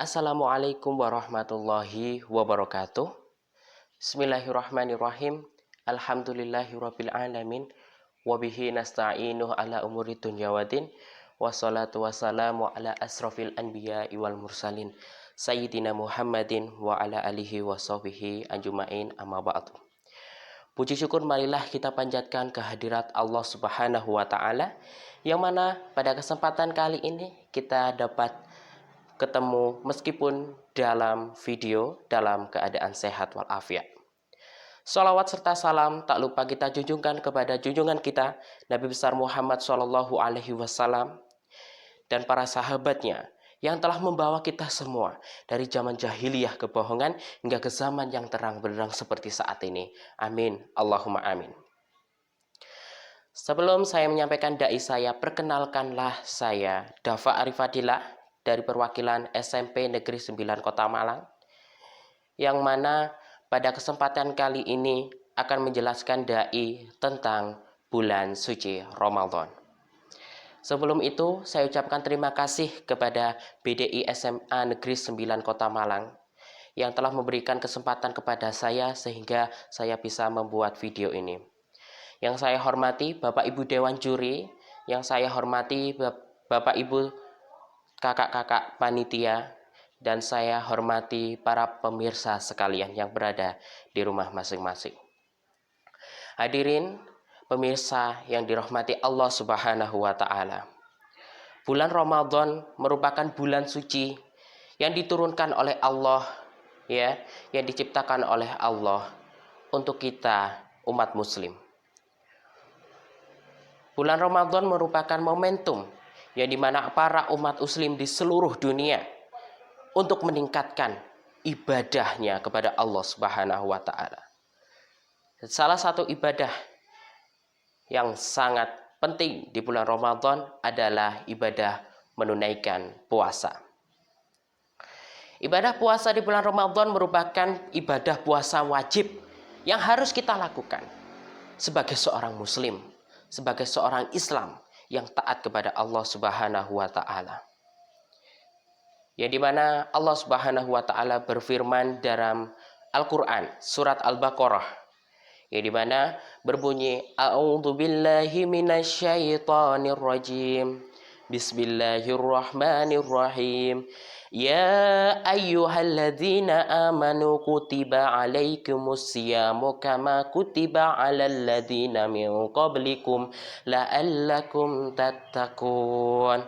Assalamualaikum warahmatullahi wabarakatuh. Bismillahirrahmanirrahim. Alhamdulillahirabbil alamin. Wabihi nasta'inu ala umuri dunya waddin. Wassalatu wassalamu ala asrafil anbiya'i wal mursalin. Sayyidina Muhammadin wa ala alihi wa sahbihi ajma'in amma ba'du. Puji syukur marilah kita panjatkan kehadirat Allah Subhanahu wa taala, yang mana pada kesempatan kali ini kita dapat ketemu meskipun dalam video dalam keadaan sehat walafiat. Salawat serta salam tak lupa kita junjungkan kepada junjungan kita Nabi besar Muhammad SAW dan para sahabatnya yang telah membawa kita semua dari zaman jahiliyah kebohongan hingga ke zaman yang terang benderang seperti saat ini. Amin. Allahumma amin. Sebelum saya menyampaikan dai saya, perkenalkanlah saya Dafa Arifadillah dari perwakilan SMP Negeri 9 Kota Malang, yang mana pada kesempatan kali ini akan menjelaskan dai tentang bulan suci Ramadan. Sebelum itu, saya ucapkan terima kasih kepada BDI SMA Negeri 9 Kota Malang yang telah memberikan kesempatan kepada saya sehingga saya bisa membuat video ini. Yang saya hormati Bapak Ibu Dewan Juri, yang saya hormati Bapak Ibu kakak-kakak panitia, dan saya hormati para pemirsa sekalian yang berada di rumah masing-masing. Hadirin pemirsa yang dirahmati Allah Subhanahu wa taala. Bulan Ramadan merupakan bulan suci yang diturunkan oleh Allah, yang diciptakan oleh Allah untuk kita umat muslim. Bulan Ramadan merupakan momentum yang dimana para umat muslim di seluruh dunia untuk meningkatkan ibadahnya kepada Allah Subhanahu wa taala. Salah satu ibadah yang sangat penting di bulan Ramadan adalah ibadah menunaikan puasa. Ibadah puasa di bulan Ramadan merupakan ibadah puasa wajib yang harus kita lakukan sebagai seorang muslim, sebagai seorang Islam yang taat kepada Allah Subhanahu wa taala. Yang dimana Allah Subhanahu wa taala berfirman dalam Al-Qur'an surat Al-Baqarah, yang dimana berbunyi a'udzubillahi minasyaitonir rajim. Bismillahirrahmanirrahim. Ya ayyuhalladzina amanu kutiba alaikumus siyamu kama kutiba alal ladzina min qablikum la'allakum tattaqun.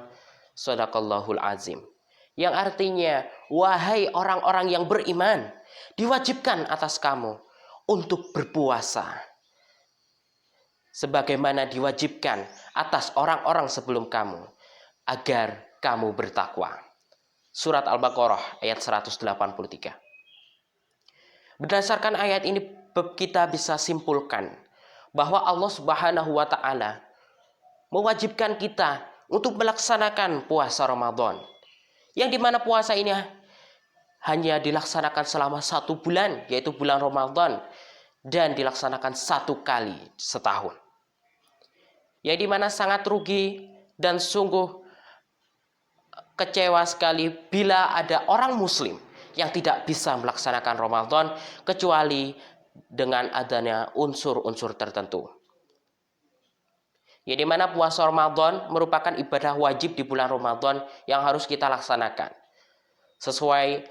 Shadaqallahul azim. Yang artinya, wahai orang-orang yang beriman, diwajibkan atas kamu untuk berpuasa sebagaimana diwajibkan atas orang-orang sebelum kamu agar kamu bertakwa. Surat Al-Baqarah ayat 183. Berdasarkan ayat ini kita bisa simpulkan bahwa Allah Subhanahu wa taala mewajibkan kita untuk melaksanakan puasa Ramadan, yang dimana puasa ini hanya dilaksanakan selama 1 bulan, yaitu bulan Ramadan, dan dilaksanakan 1 kali setahun. Yang dimana sangat rugi dan sungguh kecewa sekali bila ada orang muslim yang tidak bisa melaksanakan Ramadan kecuali dengan adanya unsur-unsur tertentu. Yang dimana puasa Ramadan merupakan ibadah wajib di bulan Ramadan yang harus kita laksanakan. Sesuai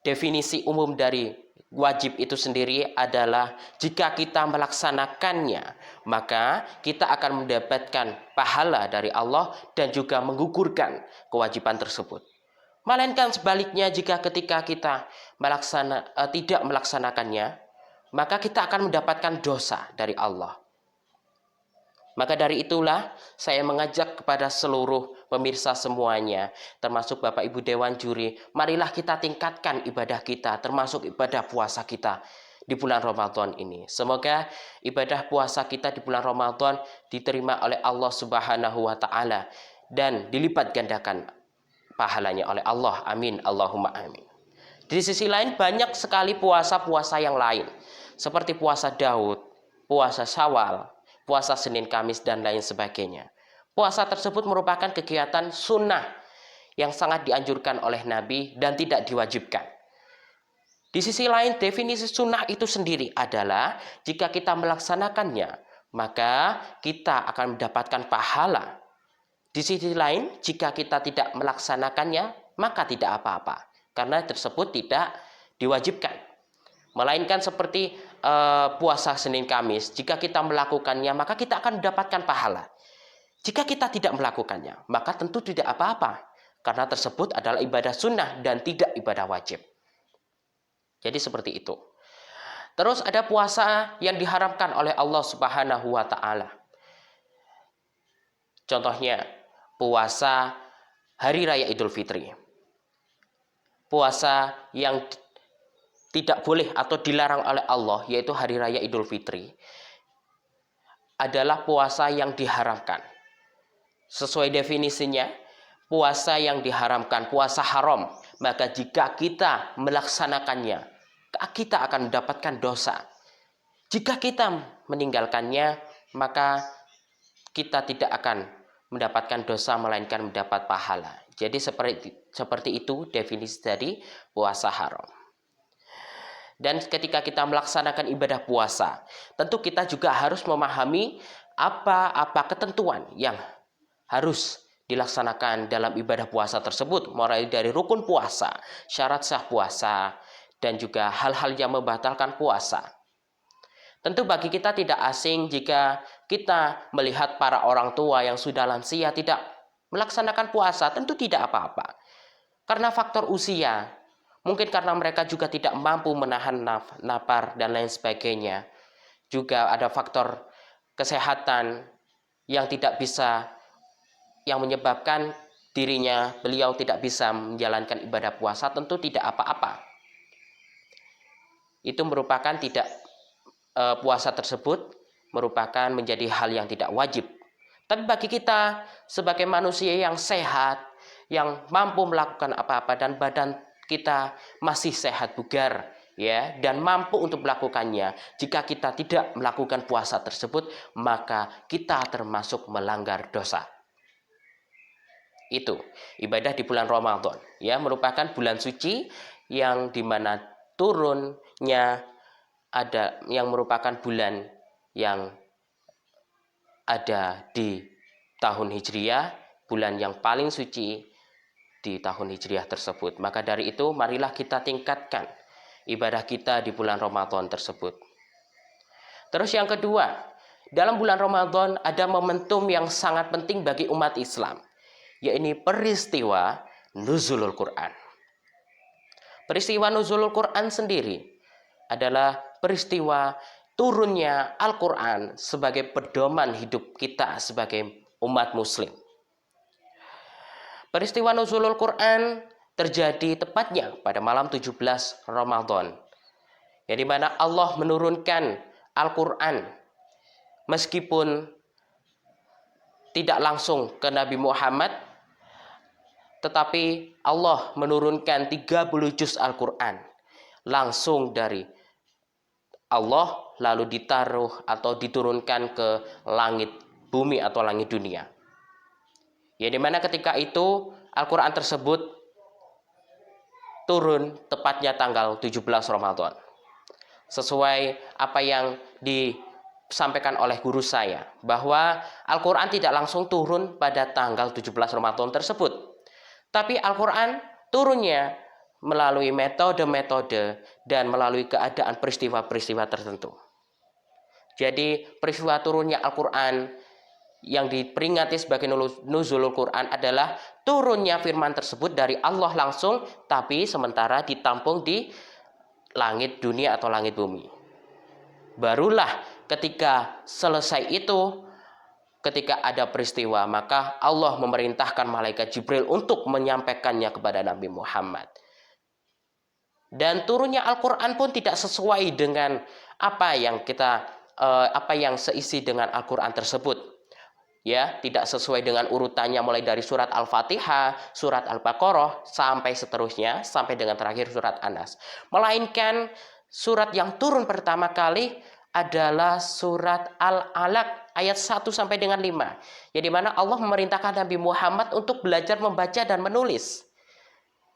definisi umum dari wajib itu sendiri adalah jika kita melaksanakannya, maka kita akan mendapatkan pahala dari Allah dan juga menggugurkan kewajiban tersebut. Melainkan sebaliknya, jika ketika kita tidak melaksanakannya, maka kita akan mendapatkan dosa dari Allah. Maka dari itulah saya mengajak kepada seluruh pemirsa semuanya, termasuk Bapak Ibu Dewan Juri, marilah kita tingkatkan ibadah kita, termasuk ibadah puasa kita di bulan Ramadan ini. Semoga ibadah puasa kita di bulan Ramadan diterima oleh Allah Subhanahu wa taala dan dilipat gandakan pahalanya oleh Allah. Amin. Allahumma amin. Di sisi lain banyak sekali puasa-puasa yang lain, seperti puasa Daud, puasa Syawal, puasa Senin Kamis, dan lain sebagainya. Puasa tersebut merupakan kegiatan sunnah yang sangat dianjurkan oleh Nabi dan tidak diwajibkan. Di sisi lain, definisi sunnah itu sendiri adalah jika kita melaksanakannya, maka kita akan mendapatkan pahala. Di sisi lain, jika kita tidak melaksanakannya, maka tidak apa-apa, karena tersebut tidak diwajibkan. Melainkan seperti puasa Senin Kamis, jika kita melakukannya, maka kita akan mendapatkan pahala. Jika kita tidak melakukannya, maka tentu tidak apa-apa, karena tersebut adalah ibadah sunnah dan tidak ibadah wajib. Jadi seperti itu. Terus ada puasa yang diharamkan oleh Allah Subhanahu wa Ta'ala. Contohnya, puasa Hari Raya Idul Fitri. Puasa yang tidak boleh atau dilarang oleh Allah, yaitu Hari Raya Idul Fitri, adalah puasa yang diharamkan. Sesuai definisinya, puasa yang diharamkan, puasa haram. Maka jika kita melaksanakannya, kita akan mendapatkan dosa. Jika kita meninggalkannya, maka kita tidak akan mendapatkan dosa, melainkan mendapat pahala. Jadi seperti itu definisi dari puasa haram. Dan ketika kita melaksanakan ibadah puasa, tentu kita juga harus memahami apa ketentuan yang harus dilaksanakan dalam ibadah puasa tersebut, mulai dari rukun puasa, syarat sah puasa, dan juga hal-hal yang membatalkan puasa. Tentu bagi kita tidak asing jika kita melihat para orang tua yang sudah lansia tidak melaksanakan puasa, tentu tidak apa-apa. Karena faktor usia, mungkin karena mereka juga tidak mampu menahan lapar dan lain sebagainya. Juga ada faktor kesehatan yang tidak bisa, yang menyebabkan beliau tidak bisa menjalankan ibadah puasa, tentu tidak apa-apa. Itu merupakan puasa tersebut merupakan menjadi hal yang tidak wajib. Tapi bagi kita sebagai manusia yang sehat, yang mampu melakukan apa-apa dan badan kita masih sehat bugar, ya, dan mampu untuk melakukannya, jika kita tidak melakukan puasa tersebut, maka kita termasuk melanggar dosa. Itu ibadah di bulan Ramadan, ya, merupakan bulan suci yang dimana turunnya ada, yang merupakan bulan yang ada di tahun Hijriah, bulan yang paling suci di tahun Hijriah tersebut. Maka dari itu marilah kita tingkatkan ibadah kita di bulan Ramadan tersebut. Terus yang kedua, dalam bulan Ramadan ada momentum yang sangat penting bagi umat Islam, yaitu peristiwa nuzulul Quran. Peristiwa nuzulul Quran sendiri adalah peristiwa turunnya Al-Quran sebagai pedoman hidup kita sebagai umat muslim. Peristiwa nuzulul Quran terjadi tepatnya pada malam 17 Ramadan, yang dimana Allah menurunkan Al-Quran meskipun tidak langsung ke Nabi Muhammad, tetapi Allah menurunkan 30 juz Al-Quran langsung dari Allah, lalu ditaruh atau diturunkan ke langit bumi atau langit dunia. Ya, dimana ketika itu Al-Quran tersebut turun tepatnya tanggal 17 Ramadan. Sesuai apa yang disampaikan oleh guru saya, bahwa Al-Quran tidak langsung turun pada tanggal 17 Ramadan tersebut. Tapi Al-Quran turunnya melalui metode-metode dan melalui keadaan peristiwa-peristiwa tertentu. Jadi peristiwa turunnya Al-Quran yang diperingati sebagai nuzulul Quran adalah turunnya firman tersebut dari Allah langsung, tapi sementara ditampung di langit dunia atau langit bumi. Barulah ketika selesai itu, ketika ada peristiwa, maka Allah memerintahkan malaikat Jibril untuk menyampaikannya kepada Nabi Muhammad. Dan turunnya Al-Quran pun tidak sesuai dengan apa yang seisi dengan Al-Quran tersebut. Ya, tidak sesuai dengan urutannya mulai dari surat Al-Fatihah, surat Al-Baqarah sampai seterusnya, sampai dengan terakhir surat An-Nas. Melainkan surat yang turun pertama kali adalah surat Al-Alaq ayat 1 sampai dengan 5. Yang dimana Allah memerintahkan Nabi Muhammad untuk belajar membaca dan menulis.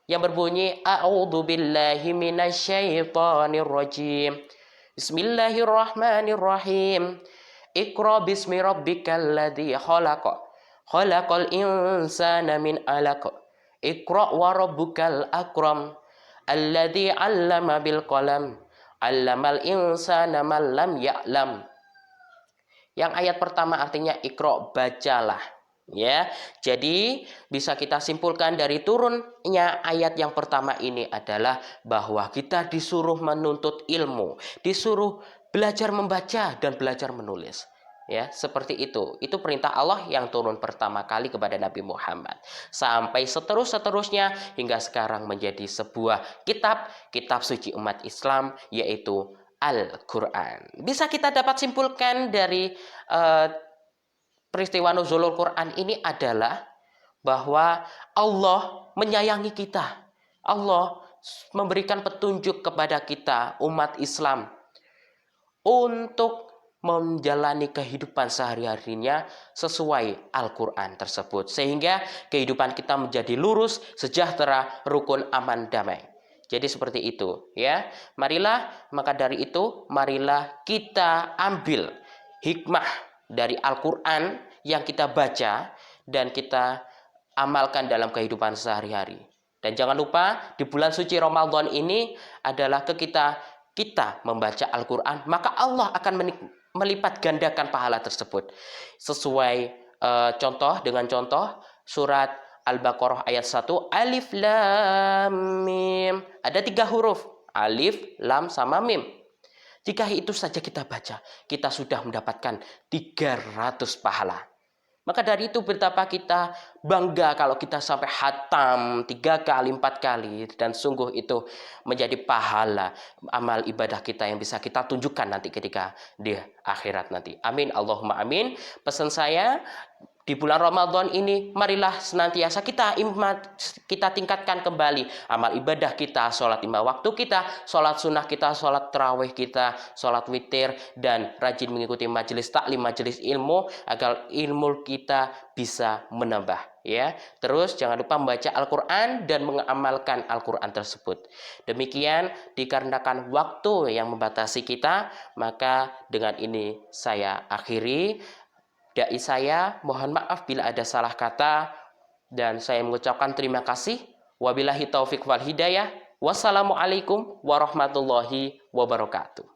Yang berbunyi, A'udzu billahi minasyaitonir rajim. Bismillahirrahmanirrahim. Iqra bismi rabbikal ladzi khalaq. Khalaqal insana min 'alaq. Iqra wa rabbukal akram. Alladzi 'allama bil qalam. 'Allamal insana ma lam ya'lam. Yang ayat pertama artinya Iqra, bacalah. Ya, jadi bisa kita simpulkan dari turunnya ayat yang pertama ini adalah bahwa kita disuruh menuntut ilmu, disuruh belajar membaca dan belajar menulis. Ya, seperti itu. Itu perintah Allah yang turun pertama kali kepada Nabi Muhammad. Sampai seterusnya hingga sekarang menjadi sebuah kitab suci umat Islam, yaitu Al-Quran. Bisa kita dapat simpulkan dari peristiwa nuzulul Quran ini adalah bahwa Allah menyayangi kita. Allah memberikan petunjuk kepada kita umat Islam untuk menjalani kehidupan sehari-harinya sesuai Al-Quran tersebut. Sehingga kehidupan kita menjadi lurus, sejahtera, rukun, aman, damai. Jadi seperti itu, ya. Maka dari itu, marilah kita ambil hikmah dari Al-Quran yang kita baca dan kita amalkan dalam kehidupan sehari-hari. Dan jangan lupa di bulan suci Ramadan ini adalah kita membaca Al-Quran, maka Allah akan melipat gandakan pahala tersebut. Sesuai dengan contoh surat Al-Baqarah ayat 1, Alif Lam Mim. Ada 3 huruf, Alif, Lam, sama Mim. Jika itu saja kita baca, kita sudah mendapatkan 300 pahala. Maka dari itu betapa kita bangga kalau kita sampai hatam 3 kali, 4 kali. Dan sungguh itu menjadi pahala amal ibadah kita yang bisa kita tunjukkan nanti ketika di akhirat nanti. Amin, Allahumma amin. Pesan saya, di bulan Ramadan ini, marilah senantiasa kita tingkatkan kembali amal ibadah kita, sholat 5 waktu kita, sholat sunnah kita, sholat tarawih kita, sholat witir, dan rajin mengikuti majelis taklim, majelis ilmu, agar ilmu kita bisa menambah. Ya, terus jangan lupa membaca Al-Quran dan mengamalkan Al-Quran tersebut. Demikian, dikarenakan waktu yang membatasi kita, maka dengan ini saya akhiri. Dai saya, mohon maaf bila ada salah kata, dan saya mengucapkan terima kasih. Wabillahi taufik wal hidayah. Wassalamualaikum warahmatullahi wabarakatuh.